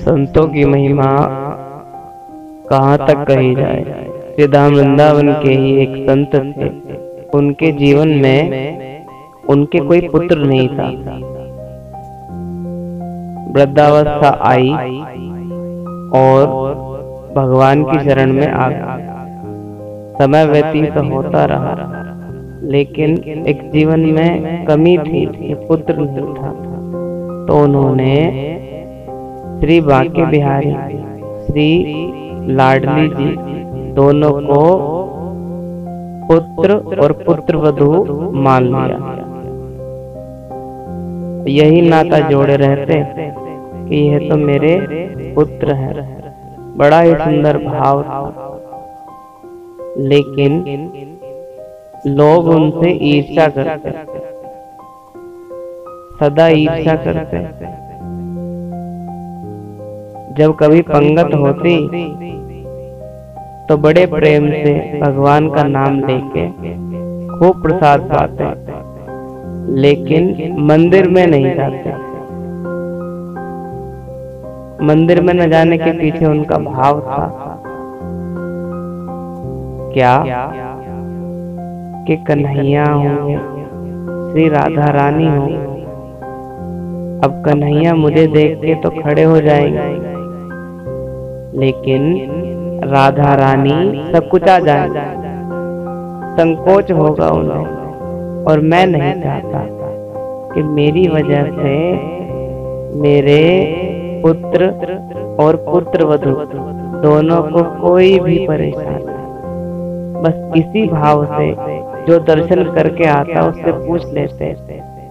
संतों की महिमा कहाँ तक कही जाए। श्री धाम वृंदावन के ही एक संत थे। उनके जीवन में उनके कोई पुत्र नहीं था। वृद्धावस्था आई और भगवान की शरण में आ गए। समय व्यतीत होता रहा, लेकिन एक जीवन में कमी थी कि पुत्र नहीं था। तो उन्होंने श्री बांके बिहारी, श्री लाडली जी दोनों को पुत्र और पुत्रवधू मान लिया। यही नाता जोड़े रहते कि यह तो मेरे पुत्र है। बड़ा ही सुंदर भाव था, लेकिन लोग उनसे ईर्ष्या करते, सदा ईर्ष्या करते। जब कभी पंगत होती तो बड़े प्रेम से भगवान का नाम लेके खूब प्रसाद पाते, लेकिन मंदिर में नहीं जाते। मंदिर में न जाने के पीछे उनका भाव था क्या कि कन्हैया होंगे, श्री राधा रानी होंगे। अब कन्हैया मुझे देख के तो खड़े हो जाएंगे, लेकिन राधा रानी सब कुछ आ जाएंगे, संकोच होगा उन्हें। और मैं नहीं चाहता कि मेरी वजह से मेरे पुत्र और पुत्रवधू दोनों को कोई भी परेशानी। बस इसी भाव से जो दर्शन करके आता उससे पूछ लेते,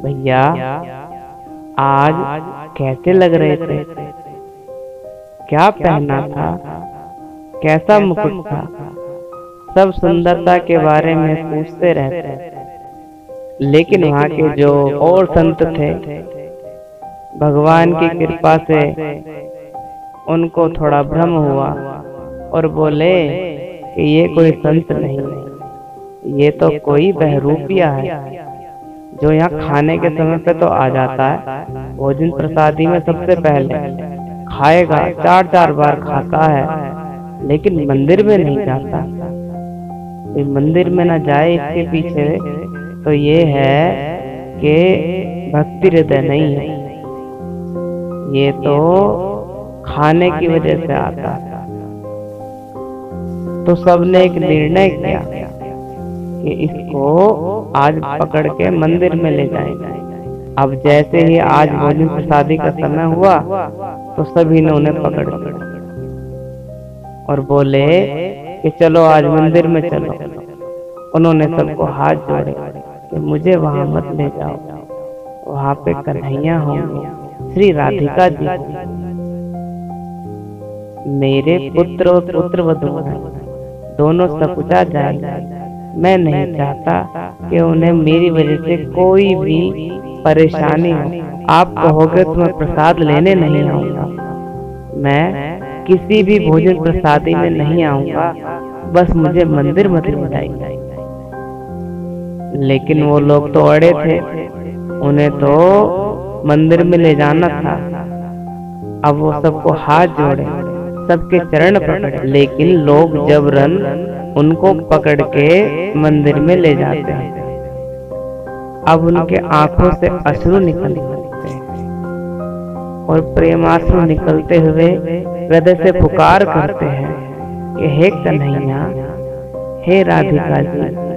भैया आज कैसे लग रहे थे, क्या पहना था, कैसा मुकुट था। सब सुंदरता के बारे में पूछते रहते। लेकिन वहाँ के जो और संत थे, भगवान की कृपा से उनको थोड़ा भ्रम हुआ और बोले कि ये कोई संत नहीं है, ये तो कोई बहरूपिया है जो यहाँ खाने के समय पे तो आ जाता है, भोजन प्रसादी में सबसे पहले खाएगा, 4-4 बार खाता है, लेकिन मंदिर में नहीं जाता। मंदिर में न जाए इसके पीछे तो ये है कि भक्ति हृदय नहीं है, ये तो खाने की वजह से आता है। तो सबने एक निर्णय किया कि इसको आज पकड़ के मंदिर में ले जाएंगे। अब जैसे ही आज भोजन प्रसादी का समय हुआ तो सभी ने उन्हें पकड़ लिया और बोले कि चलो आज मंदिर में चलो। उन्होंने सबको हाथ जोड़े कि मुझे वहां मत ले जाओ, वहां पे कन्हैया होंगे, श्री राधिका जी, मेरे पुत्र और पुत्रवधू हैं, दोनों सकुचा जाएंगे। मैं नहीं चाहता कि उन्हें मेरी वजह से कोई भी परेशानी हो। आप कहोगे तो मैं प्रसाद लेने नहीं आऊंगा, मैं किसी भी भोजन प्रसादी में नहीं आऊंगा, बस मुझे मंदिर मत ले जाइए। लेकिन वो लोग तो अड़े थे, उन्हें तो मंदिर में ले जाना था। अब वो सबको हाथ जोड़े, सबके चरण पकड़े, लेकिन लोग जबरन उनको पकड़ के मंदिर में ले जाते हैं। अब उनके आंखों से अश्रु निकलते हैं और प्रेमाश्रु निकलते हुए हृदय से पुकार करते हैं कि हे कन्हैया, हे राधिका जी,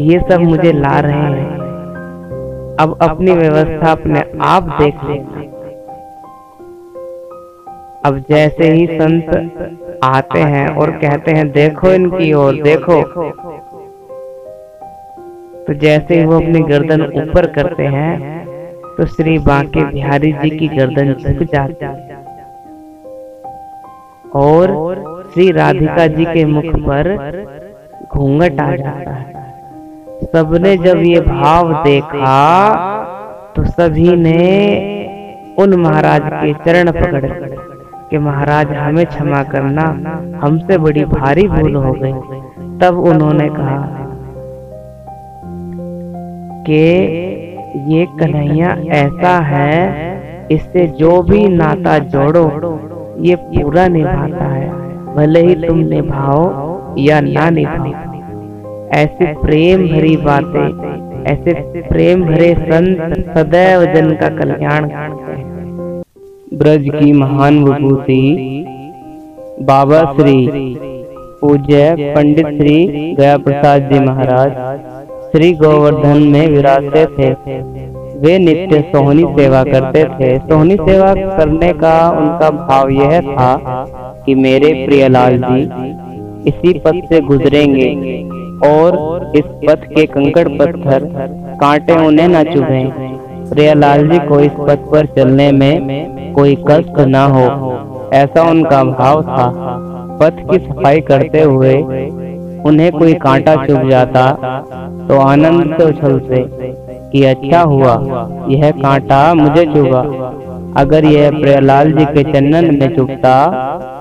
ये सब मुझे ला रहे हैं, अब अपनी व्यवस्था अपने आप देख लेना। अब जैसे ही संत आते हैं और कहते हैं देखो इनकी ओर देखो, तो जैसे ही वो अपनी गर्दन ऊपर करते हैं तो श्री बांके बिहारी जी की गर्दन झुक जाती है और श्री राधिका जी के मुख पर घूंघट आ जाता है। सबने जब ये भाव देखा तो सभी ने उन महाराज के चरण पकड़ कि महाराज हमें क्षमा करना, हमसे बड़ी भारी भूल हो गई। तब उन्होंने कहा कि ये कन्हैया ऐसा है इससे जो भी नाता जोड़ो ये पूरा निभाता है, भले ही तुम निभाओ या ना निभाओ। ऐसी प्रेम भरी बातें, ऐसे प्रेम भरे संत सदैव जन का कल्याण करते हैं। ब्रज की महान विभूति बाबा श्री पूज्य पंडित श्री गया प्रसाद जी महाराज श्री गोवर्धन में विराजते थे। वे नित्य सोहनी सेवा करते थे। सोहनी सेवा करने का उनका भाव यह था कि मेरे प्रियलाल जी इसी पथ से गुजरेंगे और इस पथ के कंकड़ पत्थर कांटे उन्हें न चुभें। प्रियलाल जी को इस पथ पर चलने में कोई कष्ट न हो, ऐसा उनका भाव था। पथ की सफाई करते हुए उन्हें कोई कांटा चुभ जाता तो आनंद से उछलते कि अच्छा हुआ यह कांटा मुझे चुभा। अगर यह प्रियलाल जी के चंदन में चुभता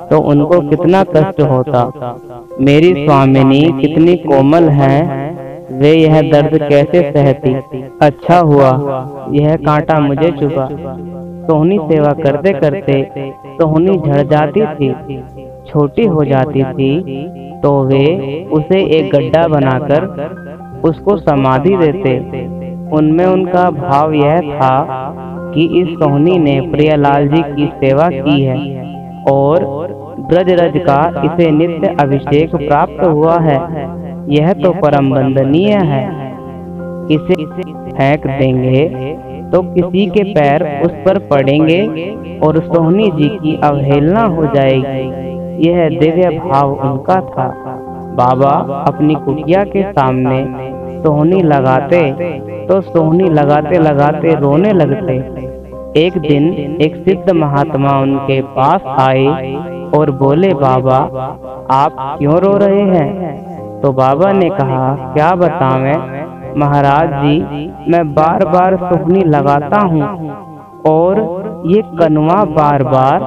तो उनको कितना कष्ट होता। मेरी स्वामिनी कितनी कोमल हैं, वे यह दर्द कैसे सहती। अच्छा हुआ यह कांटा मुझे चुभा। सोहनी सेवा करते करते सोहनी झड़ जाती थी, छोटी हो जाती थी, तो वे उसे एक गड्ढा बनाकर उसको समाधि देते। उनमें उनका भाव यह था कि इस सोहनी ने प्रियलाल जी की सेवा की है और ब्रज रज का इसे नित्य अभिषेक प्राप्त हुआ है, यह तो परम वंदनीय है। इसे फेंक देंगे तो किसी के पैर उस पर पड़ेंगे और सोहनी जी की अवहेलना हो जाएगी। यह दिव्य भाव उनका था। बाबा अपनी कुटिया के सामने सोहनी लगाते तो सोहनी लगाते लगाते रोने लगते। एक दिन एक सिद्ध महात्मा उनके पास आए और बोले, बाबा आप क्यों रो रहे हैं? तो बाबा ने कहा, क्या बतावें महाराज जी, मैं बार बार सोहनी लगाता हूँ और ये कनवा बार बार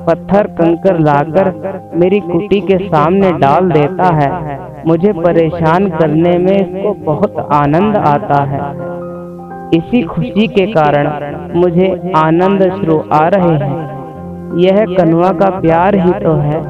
पत्थर कंकर लाकर मेरी कुटी के सामने डाल देता है। मुझे परेशान करने में इसको बहुत आनंद आता है। इसी खुशी के कारण मुझे आनंद अश्रु आ रहे हैं। यह कनवा का प्यार ही तो है।